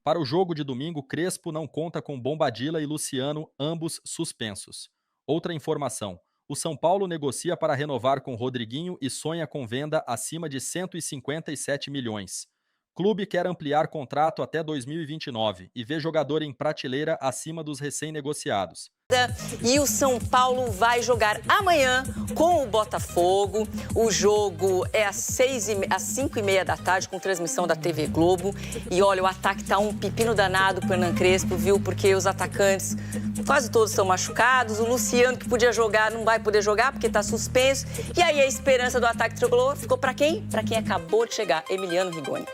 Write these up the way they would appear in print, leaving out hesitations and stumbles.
Para o jogo de domingo, Crespo não conta com Bombadilla e Luciano, ambos suspensos. Outra informação: o São Paulo negocia para renovar com Rodriguinho e sonha com venda acima de 157 milhões. Clube quer ampliar contrato até 2029 e vê jogador em prateleira acima dos recém-negociados. E o São Paulo vai jogar amanhã com o Botafogo. O jogo é às 5h30 da tarde, com transmissão da TV Globo. E olha, o ataque tá um pepino danado pro Hernan Crespo, viu? Porque os atacantes quase todos estão machucados. O Luciano, que podia jogar, não vai poder jogar porque tá suspenso. E aí a esperança do ataque tricolor ficou para quem? Para quem acabou de chegar, Emiliano Rigoni.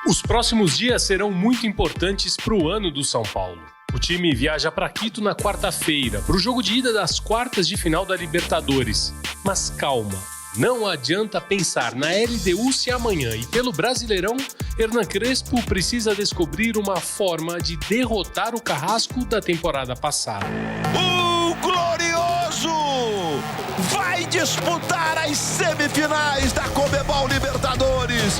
Os próximos dias serão muito importantes para o ano do São Paulo. O time viaja para Quito na quarta-feira, para o jogo de ida das quartas de final da Libertadores. Mas calma, não adianta pensar na LDU se amanhã e pelo Brasileirão, Hernan Crespo precisa descobrir uma forma de derrotar o Carrasco da temporada passada. O Glorioso vai disputar as semifinais da Conmebol Libertadores.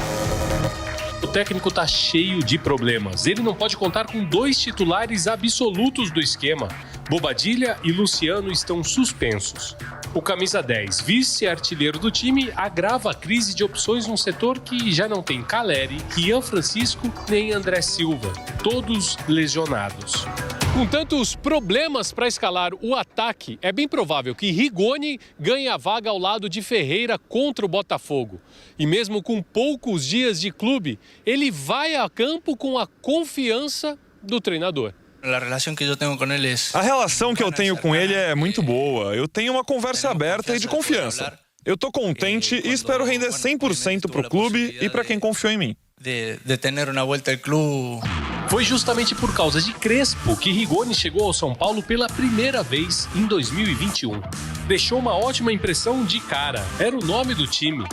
O técnico tá cheio de problemas. Ele não pode contar com 2 titulares absolutos do esquema. Bobadilla e Luciano estão suspensos. O camisa 10, vice-artilheiro do time, agrava a crise de opções num setor que já não tem Caleri, Rian Francisco nem André Silva, todos lesionados. Com tantos problemas para escalar o ataque, é bem provável que Rigoni ganhe a vaga ao lado de Ferreira contra o Botafogo. E mesmo com poucos dias de clube, ele vai a campo com a confiança do treinador. A relação que eu tenho com ele é muito boa. Eu tenho uma conversa aberta e de confiança. Eu tô contente e espero render 100% pro clube e para quem confiou em mim. Foi justamente por causa de Crespo que Rigoni chegou ao São Paulo pela primeira vez em 2021. Deixou uma ótima impressão de cara, era o nome do time.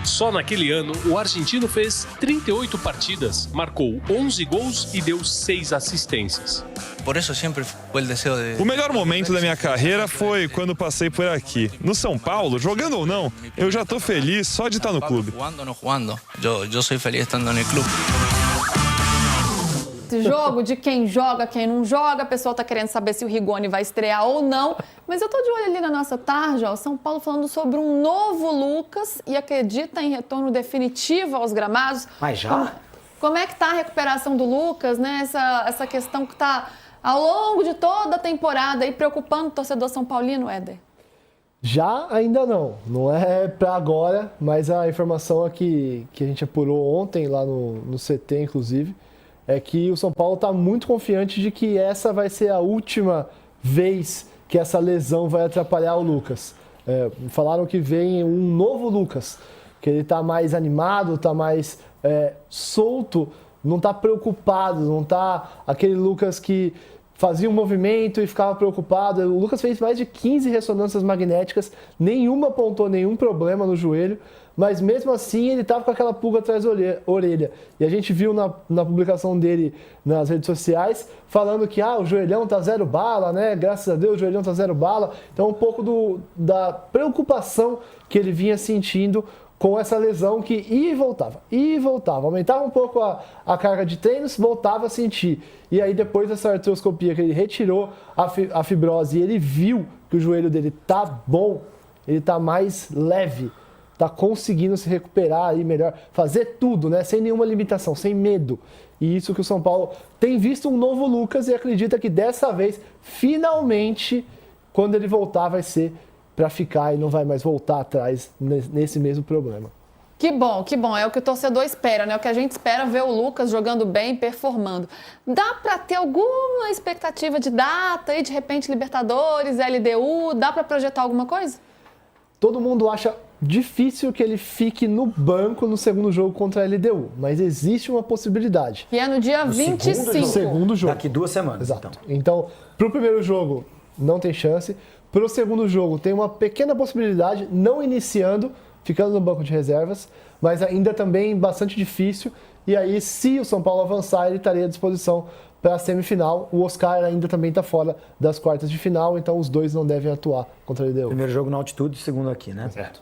Só naquele ano, o argentino fez 38 partidas, marcou 11 gols e deu 6 assistências. O melhor momento da minha carreira foi quando passei por aqui. No São Paulo, jogando ou não, eu já tô feliz só de estar no clube. Esse jogo de quem joga, quem não joga, o pessoal tá querendo saber se o Rigoni vai estrear ou não. Mas eu tô de olho ali na nossa tarde, ó, São Paulo falando sobre um novo Lucas e acredita em retorno definitivo aos gramados. Mas já? Como é que tá a recuperação do Lucas, né? Essa questão que tá ao longo de toda a temporada aí preocupando o torcedor são paulino, Éder? Já ainda não é para agora, mas a informação aqui que a gente apurou ontem lá no CT, inclusive, é que o São Paulo está muito confiante de que essa vai ser a última vez que essa lesão vai atrapalhar o Lucas. Falaram que vem um novo Lucas, que ele está mais animado, está mais solto, não está preocupado, não está aquele Lucas que fazia um movimento e ficava preocupado. O Lucas fez mais de 15 ressonâncias magnéticas, nenhuma apontou nenhum problema no joelho, mas mesmo assim ele estava com aquela pulga atrás da orelha. E a gente viu na publicação dele nas redes sociais, falando que o joelhão tá 0 bala, né? Graças a Deus o joelhão tá 0 bala. Então um pouco da preocupação que ele vinha sentindo com essa lesão que ia e voltava. Aumentava um pouco a carga de treinos, voltava a sentir. E aí depois dessa artroscopia que ele retirou a fibrose e ele viu que o joelho dele tá bom, ele tá mais leve, tá conseguindo se recuperar aí melhor, fazer tudo, né? Sem nenhuma limitação, sem medo. E isso que o São Paulo tem visto um novo Lucas e acredita que dessa vez, finalmente, quando ele voltar, vai ser para ficar e não vai mais voltar atrás nesse mesmo problema. Que bom, é o que o torcedor espera, né? O que a gente espera ver o Lucas jogando bem, performando. Dá para ter alguma expectativa de data aí, de repente Libertadores, LDU, dá para projetar alguma coisa? Todo mundo acha difícil que ele fique no banco no segundo jogo contra a LDU, mas existe uma possibilidade. E é no dia 25. Segundo jogo. Daqui 2 semanas. Exato. Então, pro primeiro jogo, não tem chance. Pro segundo jogo, tem uma pequena possibilidade, não iniciando, ficando no banco de reservas, mas ainda também bastante difícil. E aí, se o São Paulo avançar, ele estaria à disposição para a semifinal. O Oscar ainda também está fora das quartas de final, então os dois não devem atuar contra a LDU. Primeiro jogo na altitude, segundo aqui, né? Certo.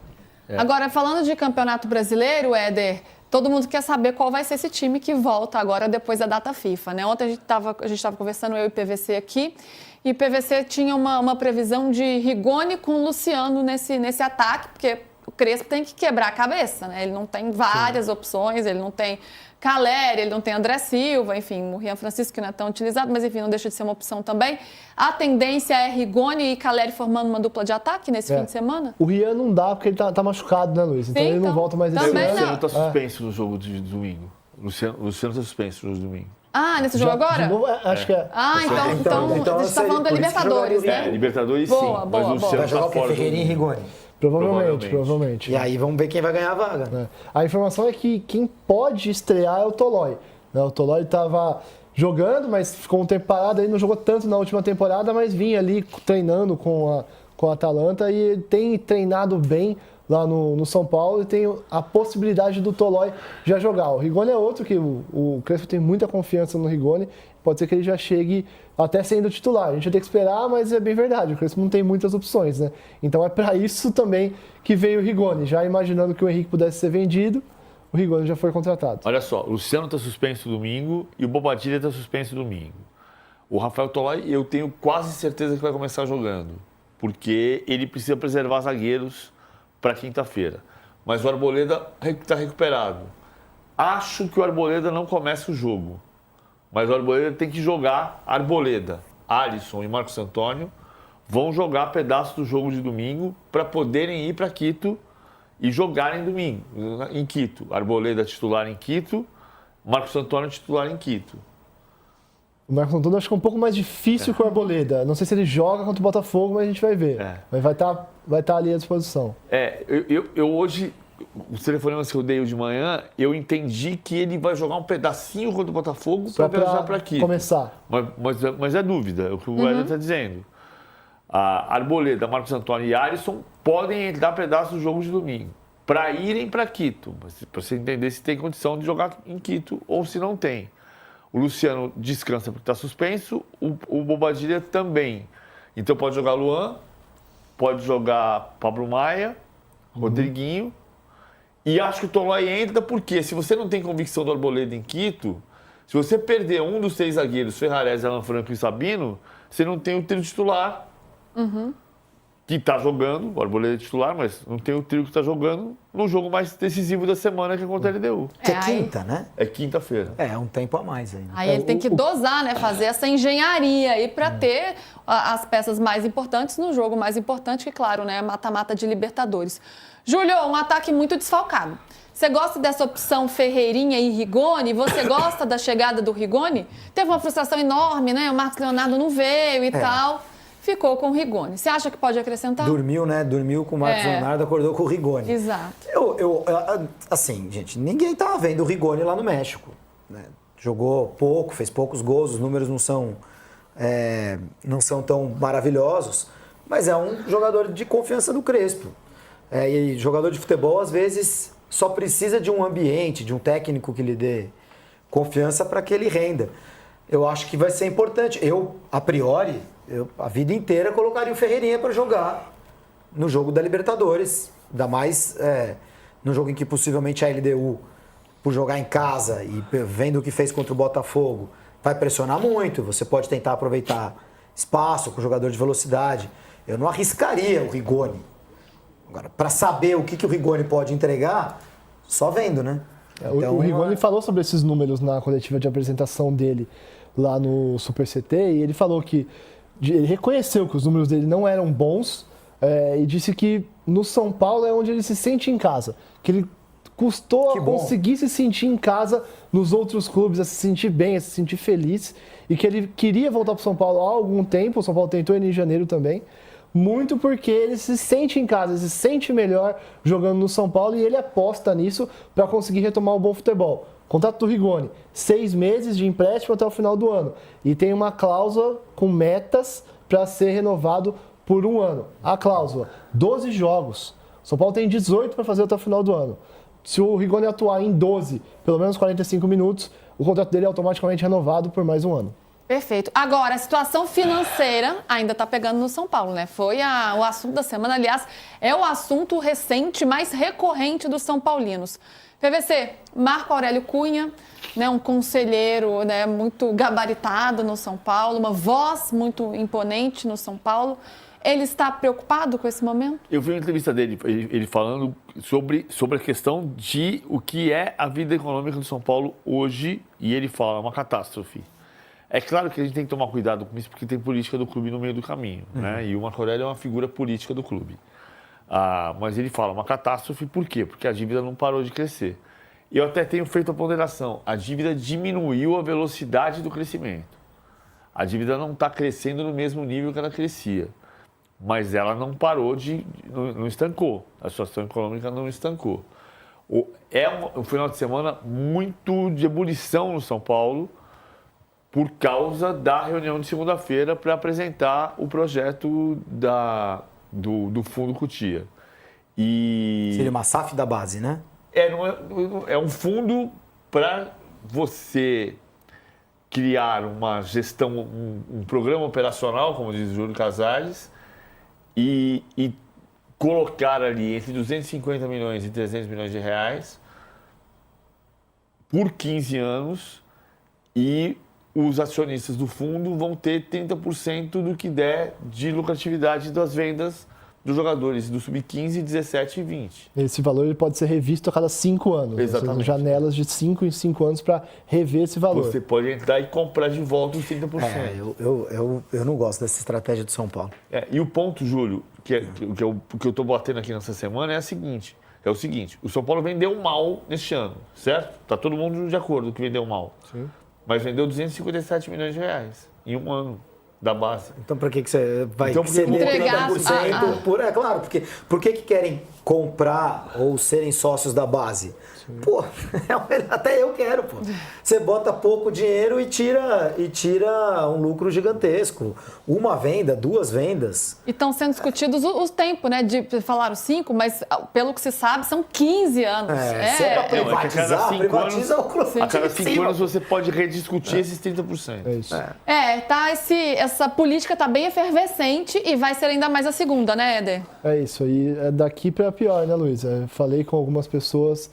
Agora, falando de campeonato brasileiro, Éder, todo mundo quer saber qual vai ser esse time que volta agora depois da data FIFA, né? Ontem a gente estava conversando, eu e o PVC aqui, e o PVC tinha uma previsão de Rigoni com o Luciano nesse ataque, porque o Crespo tem que quebrar a cabeça, né? Ele não tem várias opções, ele não tem Caleri, ele não tem André Silva, enfim, o Rian Francisco que não é tão utilizado, mas enfim, não deixa de ser uma opção também. A tendência é Rigoni e Caleri formando uma dupla de ataque nesse fim de semana? O Rian não dá porque ele tá machucado, né, Luiz? Então ele não volta mais esse ano. O Luciano está suspenso no jogo de domingo. O Luciano está suspenso no jogo de domingo. Ah, nesse jogo agora? De novo, acho que é. Ah, então a gente está falando da Libertadores, né? Libertadores boa, sim, boa, mas o Luciano vai jogar o quê? Ferreirinha e Rigoni? Provavelmente. E aí vamos ver quem vai ganhar a vaga. A informação é que quem pode estrear é o Tolói. O Tolói estava jogando, mas ficou um tempo parado, ele não jogou tanto na última temporada, mas vinha ali treinando com a Atalanta e tem treinado bem lá no São Paulo e tem a possibilidade do Tolói já jogar. O Rigoni é outro que o Crespo tem muita confiança no Rigoni, pode ser que ele já chegue até sendo titular. A gente vai ter que esperar, mas é bem verdade, o Crespo não tem muitas opções, né? Então é para isso também que veio o Rigoni, já imaginando que o Henrique pudesse ser vendido, o Rigoni já foi contratado. Olha só, o Luciano está suspenso domingo e o Bobadilla está suspenso domingo. O Rafael Tolói, eu tenho quase certeza que vai começar jogando, porque ele precisa preservar zagueiros para quinta-feira. Mas o Arboleda está recuperado. Acho que o Arboleda não começa o jogo, mas o Arboleda tem que jogar Arboleda. Alisson e Marcos Antônio vão jogar pedaços do jogo de domingo para poderem ir para Quito e jogarem domingo, em Quito. Arboleda titular em Quito, Marcos Antônio titular em Quito. O Marcos Antônio acho que é um pouco mais difícil que o Arboleda. Não sei se ele joga contra o Botafogo, mas a gente vai ver. Mas vai estar ali à disposição. Eu hoje, os telefonemas que eu dei de manhã, eu entendi que ele vai jogar um pedacinho contra o Botafogo para viajar para Quito. Começar. Mas é dúvida, é o que o Guarani está dizendo. A Arboleda, Marcos Antônio e Alisson podem entrar pedaços do jogo de domingo para irem para Quito, para você entender se tem condição de jogar em Quito ou se não tem. O Luciano descansa porque está suspenso, o Bobadilla também. Então pode jogar Luan, pode jogar Pablo Maia, Rodriguinho. E acho que o Tolói entra porque se você não tem convicção do Arboleda em Quito, se você perder um dos 3 zagueiros, Ferrarese, Alan Franco e Sabino, você não tem o trio titular. Que está jogando, o Arboleda é titular, mas não tem o trio que está jogando no jogo mais decisivo da semana, que é contra a LDU. Que é quinta, né? É quinta-feira. É um tempo a mais aí. Aí ele tem que dosar, né? Fazer essa engenharia aí para ter as peças mais importantes no jogo mais importante, que claro, né? Mata-mata de Libertadores. Júlio, um ataque muito desfalcado. Você gosta dessa opção Ferreirinha e Rigoni? Você gosta da chegada do Rigoni? Teve uma frustração enorme, né? O Marcos Leonardo não veio e tal. Ficou com o Rigoni. Você acha que pode acrescentar? Dormiu, né? Dormiu com o Marcos Leonardo, acordou com o Rigoni. Exato. Assim, gente, ninguém estava vendo o Rigoni lá no México. Né? Jogou pouco, fez poucos gols, os números não são tão maravilhosos, mas é um jogador de confiança do Crespo. E jogador de futebol, às vezes, só precisa de um ambiente, de um técnico que lhe dê confiança para que ele renda. Eu acho que vai ser importante. A priori, a vida inteira colocaria o Ferreirinha para jogar no jogo da Libertadores. Ainda mais no jogo em que possivelmente a LDU, por jogar em casa e vendo o que fez contra o Botafogo, vai pressionar muito. Você pode tentar aproveitar espaço com jogador de velocidade. Eu não arriscaria o Rigoni. Agora, para saber o que o Rigoni pode entregar, só vendo, né? Então, o Rigoni falou sobre esses números na coletiva de apresentação dele lá no Super CT e ele falou que ele reconheceu que os números dele não eram bons e disse que no São Paulo é onde ele se sente em casa, que ele custou a conseguir se sentir em casa nos outros clubes, a se sentir bem, a se sentir feliz e que ele queria voltar para o São Paulo há algum tempo. O São Paulo tentou ele em janeiro também, muito porque ele se sente em casa, ele se sente melhor jogando no São Paulo e ele aposta nisso para conseguir retomar o bom futebol. Contrato do Rigoni, 6 meses de empréstimo até o final do ano. E tem uma cláusula com metas para ser renovado por 1 ano. A cláusula, 12 jogos. O São Paulo tem 18 para fazer até o final do ano. Se o Rigoni atuar em 12, pelo menos 45 minutos, o contrato dele é automaticamente renovado por mais 1 ano. Perfeito. Agora, a situação financeira ainda está pegando no São Paulo, né? Foi o assunto da semana, aliás, é o assunto recente mais recorrente dos São Paulinos. PVC, Marco Aurélio Cunha, né, um conselheiro, né, muito gabaritado no São Paulo, uma voz muito imponente no São Paulo. Ele está preocupado com esse momento? Eu vi uma entrevista dele, ele falando sobre a questão de o que é a vida econômica do São Paulo hoje, e ele fala, é uma catástrofe. É claro que a gente tem que tomar cuidado com isso, porque tem política do clube no meio do caminho, né? E o Marco Aurélio é uma figura política do clube. Mas ele fala, uma catástrofe, por quê? Porque a dívida não parou de crescer. Eu até tenho feito a ponderação, a dívida diminuiu a velocidade do crescimento. A dívida não está crescendo no mesmo nível que ela crescia, mas ela não parou não estancou, a situação econômica não estancou. É um final de semana muito de ebulição no São Paulo, por causa da reunião de segunda-feira para apresentar o projeto do Fundo Cutia. Seria uma SAF da base, né? É um fundo para você criar uma gestão, um programa operacional, como diz o Júlio Casares, e colocar ali entre 250 milhões e 300 milhões de reais por 15 anos e os acionistas do fundo vão ter 30% do que der de lucratividade das vendas dos jogadores do Sub-15, 17 e 20. Esse valor ele pode ser revisto a cada 5 anos. Exatamente. Né? Janelas de 5 em 5 anos para rever esse valor. Você pode entrar e comprar de volta os 30%. Eu não gosto dessa estratégia do São Paulo. E o ponto, Júlio, que eu estou batendo aqui nessa semana é o seguinte, o São Paulo vendeu mal neste ano, certo? Está todo mundo de acordo que vendeu mal. Sim. Mas vendeu 257 milhões de reais em um ano da base. Então, para que você vai ceder 30%? É claro, porque por que querem comprar ou serem sócios da base? Sim. Pô, até eu quero, pô. Você bota pouco dinheiro e tira um lucro gigantesco. Uma venda, 2 vendas. E estão sendo discutidos o tempo, né? Falaram 5, mas pelo que se sabe, são 15 anos. Se é para privatizar, privatiza o clube. A cada 5 anos você pode rediscutir esses 30%. É isso. Tá essa política tá bem efervescente e vai ser ainda mais a segunda, né, Éder? É isso aí, é daqui para pior, né, Luiz? Falei com algumas pessoas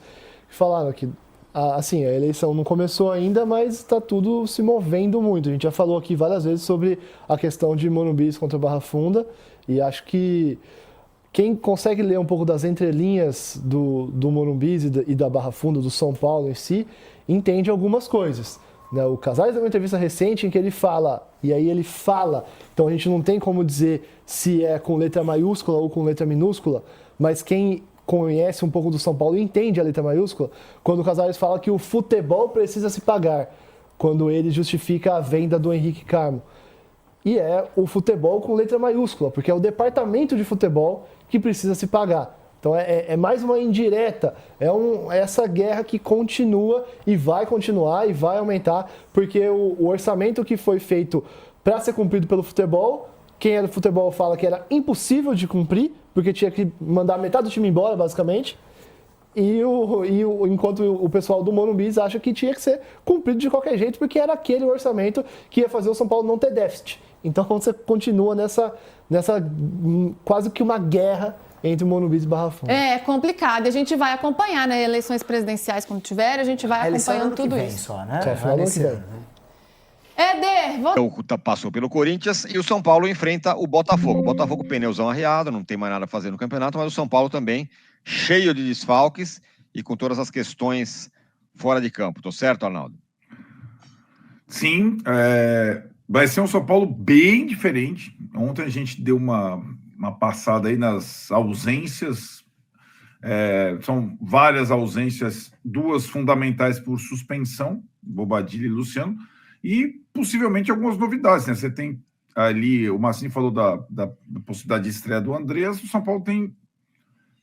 que falaram que assim, a eleição não começou ainda, mas está tudo se movendo muito. A gente já falou aqui várias vezes sobre a questão de Morumbi contra Barra Funda e acho que quem consegue ler um pouco das entrelinhas do Morumbi e da Barra Funda, do São Paulo em si, entende algumas coisas. O Casares deu uma entrevista recente em que ele fala, então a gente não tem como dizer se é com letra maiúscula ou com letra minúscula, mas quem conhece um pouco do São Paulo entende a letra maiúscula, quando o Casares fala que o futebol precisa se pagar, quando ele justifica a venda do Henrique Carmo. E é o futebol com letra maiúscula, porque é o departamento de futebol que precisa se pagar. Então é mais uma indireta, é essa guerra que continua e vai continuar e vai aumentar, porque o orçamento que foi feito para ser cumprido pelo futebol, quem é do futebol fala que era impossível de cumprir, porque tinha que mandar metade do time embora, basicamente, enquanto o pessoal do Morumbi acha que tinha que ser cumprido de qualquer jeito, porque era aquele orçamento que ia fazer o São Paulo não ter déficit. Então você continua nessa quase que uma guerra entre Morumbi e Barra Funda. É complicado. E a gente vai acompanhar, né? Eleições presidenciais, quando tiver, a gente vai acompanhando tudo isso. Só, né? Só final do ano que vem. Éder, O passou pelo Corinthians e o São Paulo enfrenta o Botafogo. O Botafogo, pneuzão arreado, não tem mais nada a fazer no campeonato, mas o São Paulo também cheio de desfalques e com todas as questões fora de campo. Tô certo, Arnaldo? Sim, vai ser um São Paulo bem diferente. Ontem a gente deu uma passada aí nas ausências. São várias ausências, 2 fundamentais por suspensão, Bobadilla e Luciano, e possivelmente algumas novidades, né? Você tem ali, o Massinho falou da possibilidade de estreia do Andreas, o São Paulo tem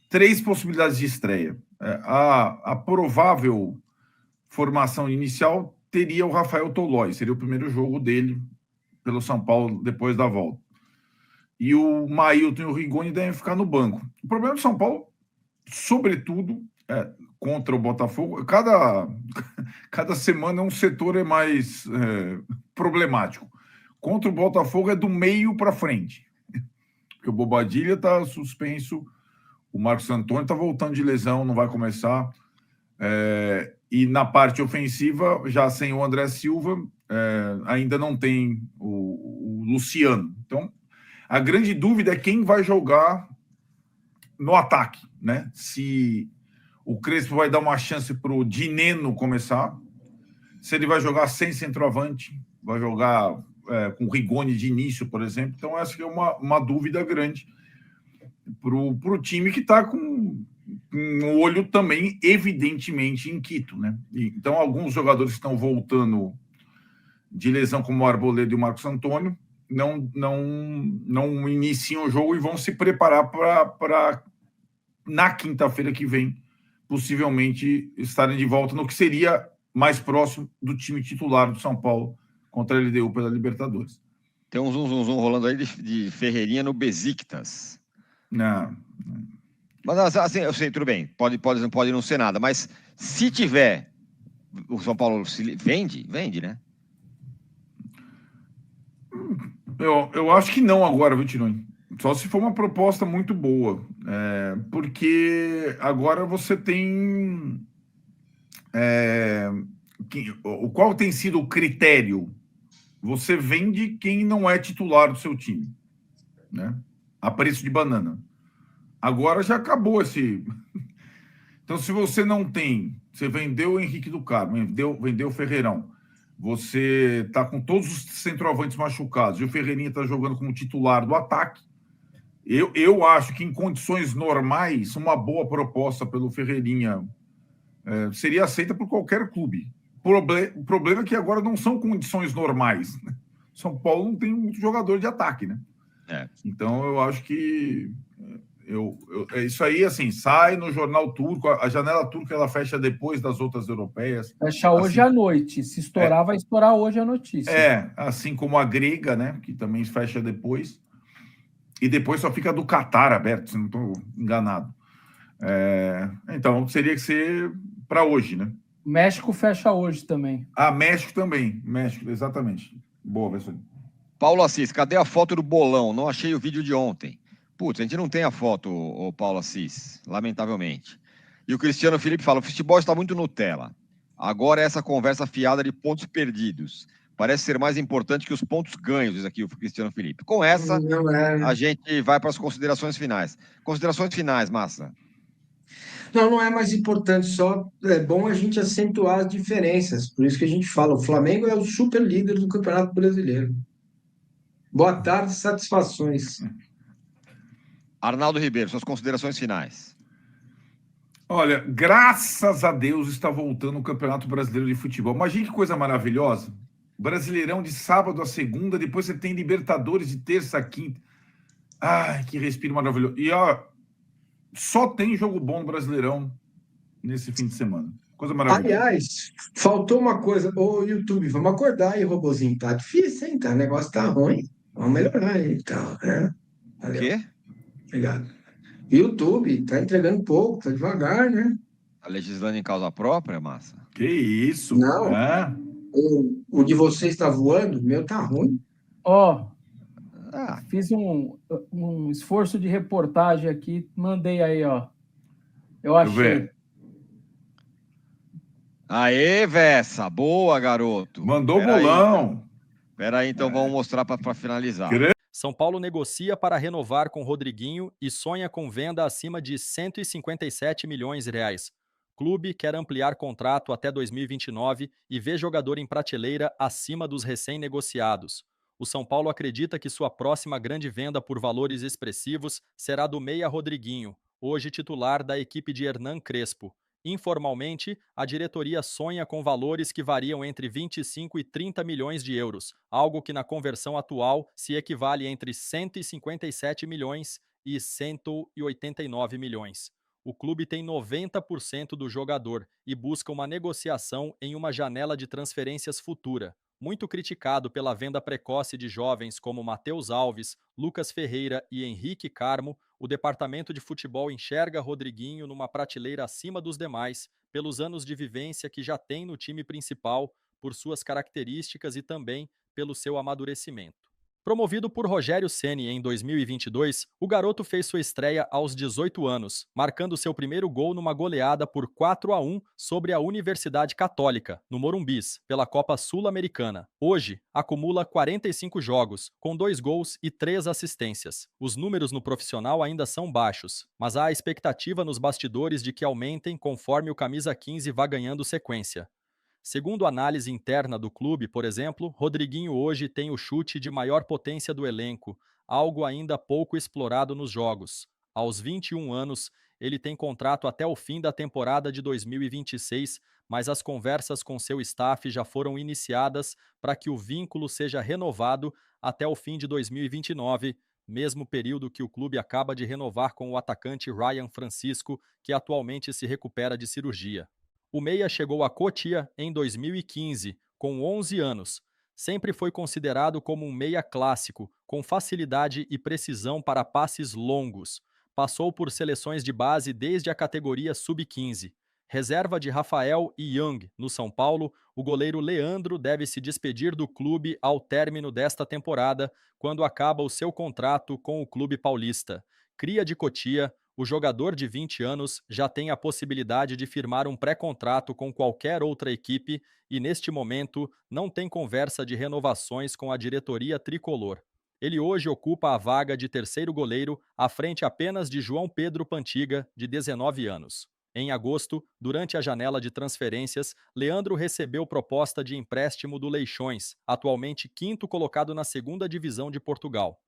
3 possibilidades de estreia. A provável formação inicial teria o Rafael Tolói, seria o primeiro jogo dele pelo São Paulo depois da volta. E o Mailton e o Rigoni devem ficar no banco. O problema do São Paulo, sobretudo, contra o Botafogo, cada semana um setor mais problemático. Contra o Botafogo é do meio para frente. Porque o Bobadilla está suspenso, o Marcos Antônio está voltando de lesão, não vai começar. E na parte ofensiva, já sem o André Silva, ainda não tem o Luciano. Então, a grande dúvida é quem vai jogar no ataque, né? Se o Crespo vai dar uma chance para o Dineno começar, se ele vai jogar sem centroavante, vai jogar com o Rigoni de início, por exemplo. Então, essa que é uma dúvida grande para o time que está com um olho também, evidentemente, em Quito, né? Então, alguns jogadores que estão voltando de lesão, como o Arboleda e o Marcos Antônio, não iniciam o jogo e vão se preparar para na quinta-feira que vem, possivelmente estarem de volta no que seria mais próximo do time titular do São Paulo contra a LDU pela Libertadores. Tem um zum rolando aí de Ferreirinha no Besiktas. Não. Mas assim, eu sei, tudo bem, pode não ser nada, mas se tiver, o São Paulo vende, né? Eu acho que não agora, viu, Tironi? Só se for uma proposta muito boa. Porque agora você tem... qual tem sido o critério? Você vende quem não é titular do seu time, né? A preço de banana. Agora já acabou esse... Então, se você não tem... Você vendeu o Henrique do Carmo, vendeu o Ferreirão. Você está com todos os centroavantes machucados e o Ferreirinha está jogando como titular do ataque. Eu acho que, em condições normais, uma boa proposta pelo Ferreirinha seria aceita por qualquer clube. O problema é que agora não são condições normais, né? São Paulo não tem muito jogador de ataque, né? Então, eu acho que... isso aí, assim, sai no jornal turco, a janela turca ela fecha depois das outras europeias. Fecha hoje à noite. Se estourar, vai estourar hoje a notícia. Assim como a grega, né? Que também fecha depois. E depois só fica do Catar aberto, se não estou enganado. Então, teria que ser para hoje, né? México fecha hoje também. México também. México, exatamente. Boa, pessoal. Paulo Assis, cadê a foto do bolão? Não achei o vídeo de ontem. Putz, a gente não tem a foto, o Paulo Assis, lamentavelmente. E o Cristiano Felipe fala, o futebol está muito Nutella. Agora essa conversa fiada de pontos perdidos. Parece ser mais importante que os pontos ganhos, diz aqui o Cristiano Felipe. Com essa, a gente vai para as considerações finais. Considerações finais, Massa. Não é mais importante, só é bom a gente acentuar as diferenças. Por isso que a gente fala, o Flamengo é o super líder do Campeonato Brasileiro. Boa tarde, satisfações. Arnaldo Ribeiro, suas considerações finais. Olha, graças a Deus está voltando o Campeonato Brasileiro de Futebol. Imagina que coisa maravilhosa. Brasileirão de sábado a segunda, depois você tem Libertadores de terça a quinta. Ai, que respiro maravilhoso. E só tem jogo bom no Brasileirão nesse fim de semana. Coisa maravilhosa. Aliás, faltou uma coisa. Ô, YouTube, vamos acordar aí, robozinho. Tá difícil, hein? O negócio tá ruim. Vamos melhorar aí e tal, né? O quê? Obrigado. YouTube tá entregando pouco, tá devagar, né? Tá legislando em causa própria, Massa? Que isso? Não. O de vocês tá voando, o meu tá ruim. Fiz um esforço de reportagem aqui, mandei aí, ó. Eu achei. Aê, Vessa, boa, garoto. Mandou bolão. Espera aí, então vamos mostrar para finalizar. São Paulo negocia para renovar com Rodriguinho e sonha com venda acima de 157 milhões de reais. Clube quer ampliar contrato até 2029 e vê jogador em prateleira acima dos recém-negociados. O São Paulo acredita que sua próxima grande venda por valores expressivos será do meia Rodriguinho, hoje titular da equipe de Hernan Crespo. Informalmente, a diretoria sonha com valores que variam entre 25 e 30 milhões de euros, algo que na conversão atual se equivale entre 157 milhões e 189 milhões. O clube tem 90% do jogador e busca uma negociação em uma janela de transferências futura. Muito criticado pela venda precoce de jovens como Matheus Alves, Lucas Ferreira e Henrique Carmo, o departamento de futebol enxerga Rodriguinho numa prateleira acima dos demais, pelos anos de vivência que já tem no time principal, por suas características e também pelo seu amadurecimento. Promovido por Rogério Ceni em 2022, o garoto fez sua estreia aos 18 anos, marcando seu primeiro gol numa goleada por 4-1 sobre a Universidade Católica, no Morumbis, pela Copa Sul-Americana. Hoje, acumula 45 jogos, com 2 gols e 3 assistências. Os números no profissional ainda são baixos, mas há a expectativa nos bastidores de que aumentem conforme o camisa 15 vá ganhando sequência. Segundo a análise interna do clube, por exemplo, Rodriguinho hoje tem o chute de maior potência do elenco, algo ainda pouco explorado nos jogos. Aos 21 anos, ele tem contrato até o fim da temporada de 2026, mas as conversas com seu staff já foram iniciadas para que o vínculo seja renovado até o fim de 2029, mesmo período que o clube acaba de renovar com o atacante Ryan Francisco, que atualmente se recupera de cirurgia. O meia chegou a Cotia em 2015, com 11 anos. Sempre foi considerado como um meia clássico, com facilidade e precisão para passes longos. Passou por seleções de base desde a categoria sub-15. Reserva de Rafael e Young no São Paulo, o goleiro Leandro deve se despedir do clube ao término desta temporada, quando acaba o seu contrato com o clube paulista. Cria de Cotia, o jogador de 20 anos já tem a possibilidade de firmar um pré-contrato com qualquer outra equipe e, neste momento, não tem conversa de renovações com a diretoria tricolor. Ele hoje ocupa a vaga de terceiro goleiro, à frente apenas de João Pedro Pantiga, de 19 anos. Em agosto, durante a janela de transferências, Leandro recebeu proposta de empréstimo do Leixões, atualmente quinto colocado na segunda divisão de Portugal.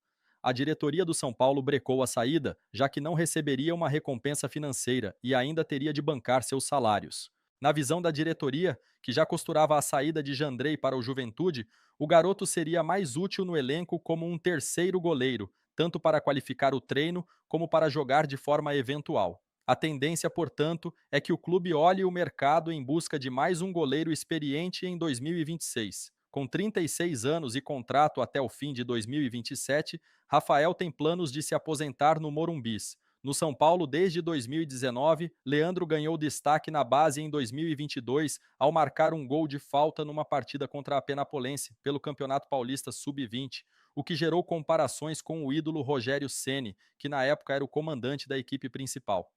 A diretoria do São Paulo brecou a saída, já que não receberia uma recompensa financeira e ainda teria de bancar seus salários. Na visão da diretoria, que já costurava a saída de Jandrei para o Juventude, o garoto seria mais útil no elenco como um terceiro goleiro, tanto para qualificar o treino como para jogar de forma eventual. A tendência, portanto, é que o clube olhe o mercado em busca de mais um goleiro experiente em 2026. Com 36 anos e contrato até o fim de 2027, Rafael tem planos de se aposentar no Morumbis. No São Paulo, desde 2019, Leandro ganhou destaque na base em 2022 ao marcar um gol de falta numa partida contra a Penapolense pelo Campeonato Paulista Sub-20, o que gerou comparações com o ídolo Rogério Ceni, que na época era o comandante da equipe principal.